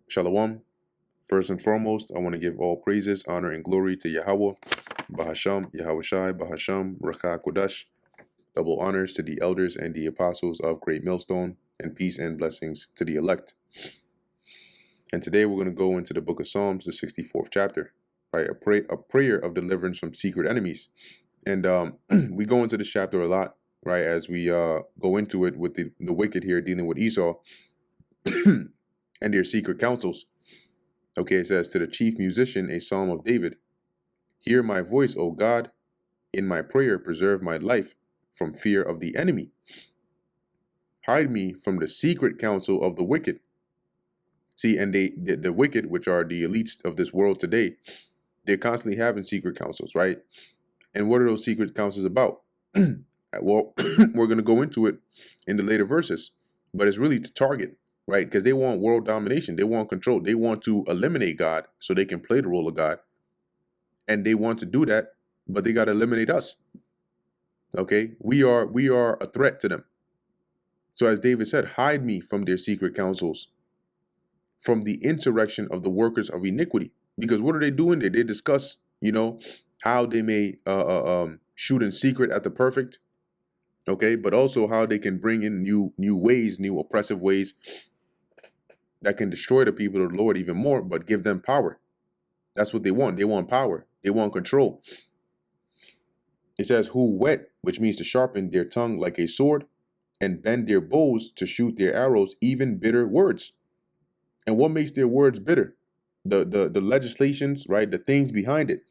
Shalom. First and foremost, I want to give all praises, honor, and glory to Yahweh, Bahasham, Yahweh Shai, Bahasham, Rakha Kodash. Double honors to the elders and the apostles of Great Millstone, and peace and blessings to the elect. And today we're going to go into the book of Psalms, the 64th chapter, right? A prayer of deliverance from secret enemies. And we go into this chapter a lot, right? As we go into it with the wicked here dealing with Esau and their secret counsels. Okay, it says, to the chief musician, a psalm of David. Hear my voice, O God. In my prayer, preserve my life from fear of the enemy. Hide me from the secret counsel of the wicked. See, and the wicked, which are the elites of this world today, they're constantly having secret counsels, right? And what are those secret counsels about? Well, we're going to go into it in the later verses, but it's really to target, right? Because they want world domination. They want control. They want to eliminate God so they can play the role of God. And they want to do that, but they got to eliminate us. Okay? We are a threat to them. So as David said, hide me from their secret counsels, from the insurrection of the workers of iniquity. Because what are they doing there? They discuss, how they may shoot in secret at the perfect. Okay, but also how they can bring in new ways, new oppressive ways that can destroy the people of the Lord even more, but give them power. That's what they want. They want power. They want control. It says, who whet, which means to sharpen their tongue like a sword, and bend their bows to shoot their arrows, even bitter words. And what makes their words bitter? The legislations, right? The things behind it.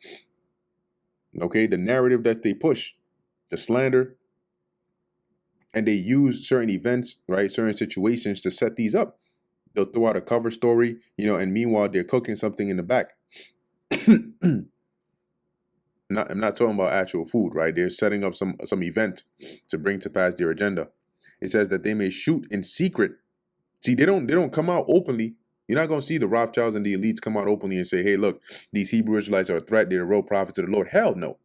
Okay, the narrative that they push, the slander. And they use certain events, right? Certain situations to set these up. They'll throw out a cover story, and meanwhile they're cooking something in the back. I'm not talking about actual food, right? They're setting up some event to bring to pass their agenda. It says that they may shoot in secret. See, they don't come out openly. You're not going to see the Rothschilds and the elites come out openly and say, hey, look, these Hebrew Israelites are a threat. They're the real prophets of the Lord. Hell no.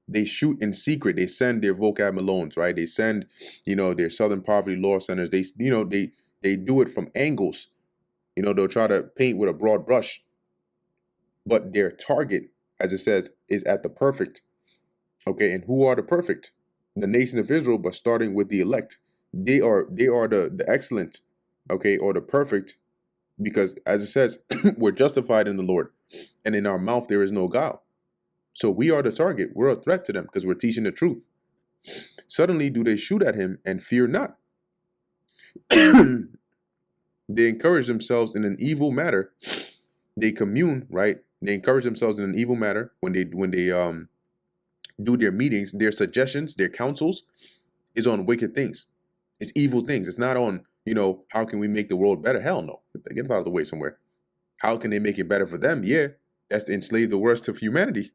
They shoot in secret. They send their vocab Malones, right? They send, their Southern Poverty Law Centers. They do it from angles. They'll try to paint with a broad brush. But their target, as it says, is at the perfect. Okay, and who are the perfect? The nation of Israel, but starting with the elect. They are the excellent, okay, or the perfect, because as it says, we're justified in the Lord, and in our mouth there is no guile. So we are the target. We're a threat to them because we're teaching the truth. Suddenly do they shoot at him and fear not. They encourage themselves in an evil matter. They commune, right? They encourage themselves in an evil matter when they do their meetings. Their suggestions, their counsels is on wicked things. It's evil things. It's not on, how can we make the world better? Hell no. Get it out of the way somewhere. How can they make it better for them? Yeah, that's to enslave the worst of humanity.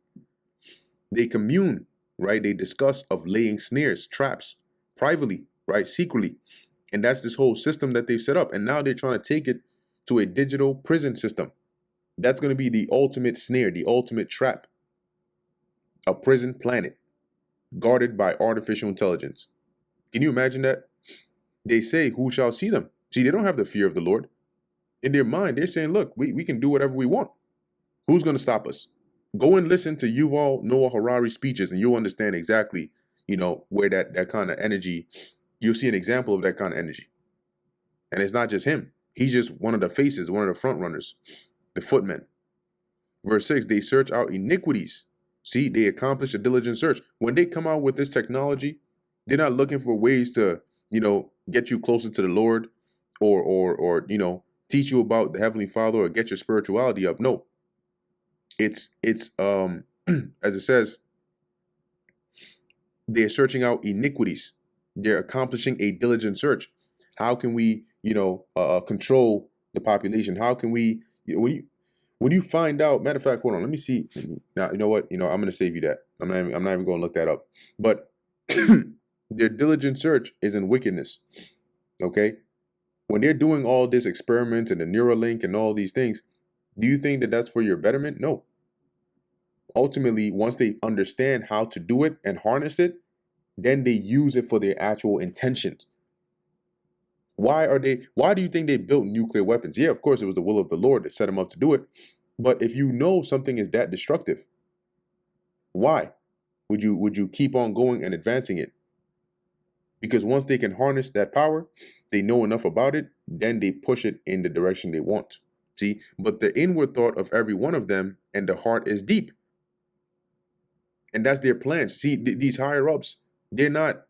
They commune, right? They discuss of laying snares, traps, privately, right? Secretly. And that's this whole system that they've set up. And now they're trying to take it to a digital prison system. That's going to be the ultimate snare, the ultimate trap. A prison planet guarded by artificial intelligence. Can you imagine that? They say, who shall see them? See, they don't have the fear of the Lord. In their mind, they're saying, look, we can do whatever we want. Who's going to stop us? Go and listen to Yuval Noah Harari's speeches and you'll understand exactly, where that kind of energy, you'll see an example of that kind of energy. And it's not just him. He's just one of the faces, one of the front runners, the footmen. Verse 6, they search out iniquities. See, they accomplish a diligent search. When they come out with this technology, they're not looking for ways to, get you closer to the Lord or teach you about the Heavenly Father or get your spirituality up. No. It's as it says, they're searching out iniquities. They're accomplishing a diligent search. How can we, control the population? How can we, when you find out, matter of fact, hold on, let me see. Now, you know what? I'm going to save you that. I'm not even going to look that up. But their diligent search is in wickedness. Okay? When they're doing all this experiments and the Neuralink and all these things, do you think that that's for your betterment? No. Ultimately, once they understand how to do it and harness it, then they use it for their actual intentions. Why do you think they built nuclear weapons? Yeah, of course, it was the will of the Lord that set them up to do it. But if you know something is that destructive, why would you keep on going and advancing it? Because once they can harness that power, they know enough about it, then they push it in the direction they want. See, but the inward thought of every one of them and the heart is deep. And that's their plans. See, these higher ups, they're not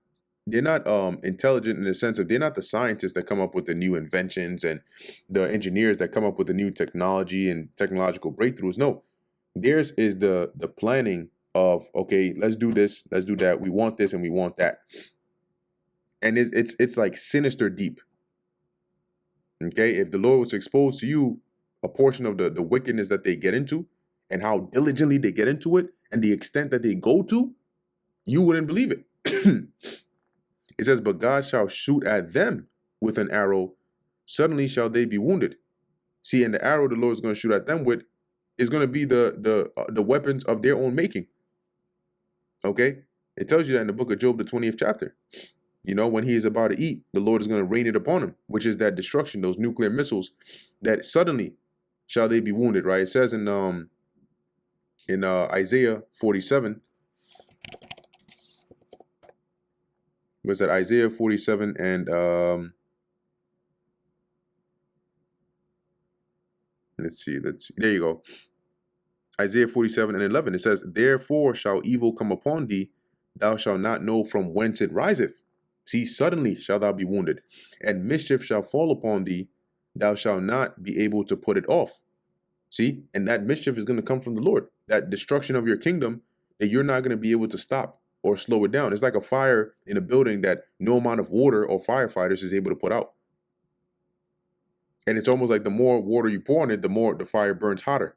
intelligent in the sense of they're not the scientists that come up with the new inventions and the engineers that come up with the new technology and technological breakthroughs. No, theirs is the planning of, okay, let's do this, let's do that, we want this and we want that. And it's like sinister deep. Okay, if the Lord was exposed to you a portion of the wickedness that they get into and how diligently they get into it and the extent that they go to, you wouldn't believe it. It says, but God shall shoot at them with an arrow, suddenly shall they be wounded. See, and the arrow the Lord is going to shoot at them with is going to be the weapons of their own making. Okay, it tells you that in the book of Job, the 20th chapter. You know, when he is about to eat, the Lord is going to rain it upon him, which is that destruction, those nuclear missiles, that suddenly shall they be wounded, right? It says in Isaiah 47, was that Isaiah 47 and let's see, there you go. Isaiah 47 and 11, it says, therefore shall evil come upon thee, thou shalt not know from whence it riseth. See, suddenly shalt thou be wounded, and mischief shall fall upon thee, thou shalt not be able to put it off. See, and that mischief is going to come from the Lord. That destruction of your kingdom that you're not going to be able to stop or slow it down. It's like a fire in a building that no amount of water or firefighters is able to put out. And it's almost like the more water you pour on it, the more the fire burns hotter.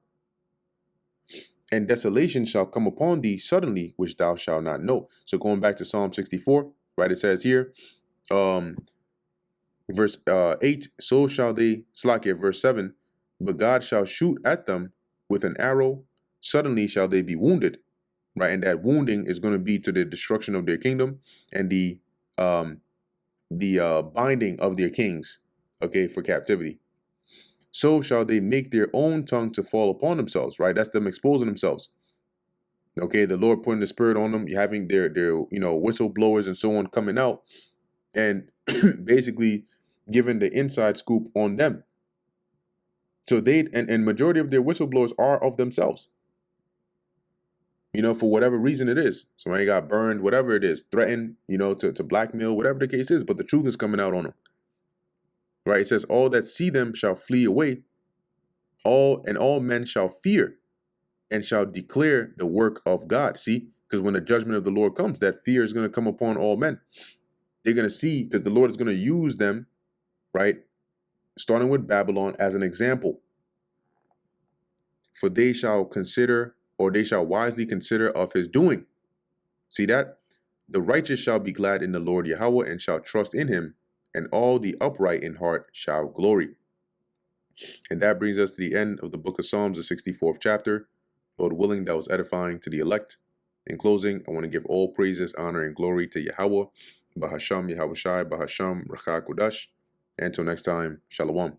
And desolation shall come upon thee suddenly, which thou shalt not know. So going back to Psalm 64, right, it says here, verse 8, so shall they, Slakia, verse 7, but God shall shoot at them with an arrow, suddenly shall they be wounded, right? And that wounding is going to be to the destruction of their kingdom and the binding of their kings, okay, for captivity. So shall they make their own tongue to fall upon themselves, right? That's them exposing themselves. Okay, the Lord putting the spirit on them, having their whistleblowers and so on coming out and basically giving the inside scoop on them. So they and majority of their whistleblowers are of themselves. For whatever reason it is. Somebody got burned, whatever it is, threatened, to blackmail, whatever the case is, but the truth is coming out on them. Right? It says, all that see them shall flee away, all men shall fear and shall declare the work of God. See, because when the judgment of the Lord comes, that fear is going to come upon all men. They're going to see, because the Lord is going to use them, right? Starting with Babylon as an example. For they shall consider, or they shall wisely consider of his doing. See that? The righteous shall be glad in the Lord Yahweh and shall trust in him, and all the upright in heart shall glory. And that brings us to the end of the book of Psalms, the 64th chapter. Lord willing, that was edifying to the elect. In closing, I want to give all praises, honor, and glory to Yahweh, Bahasham, Yahweh Shai, Bahasham, Rakha Kodash. Until next time, Shalom.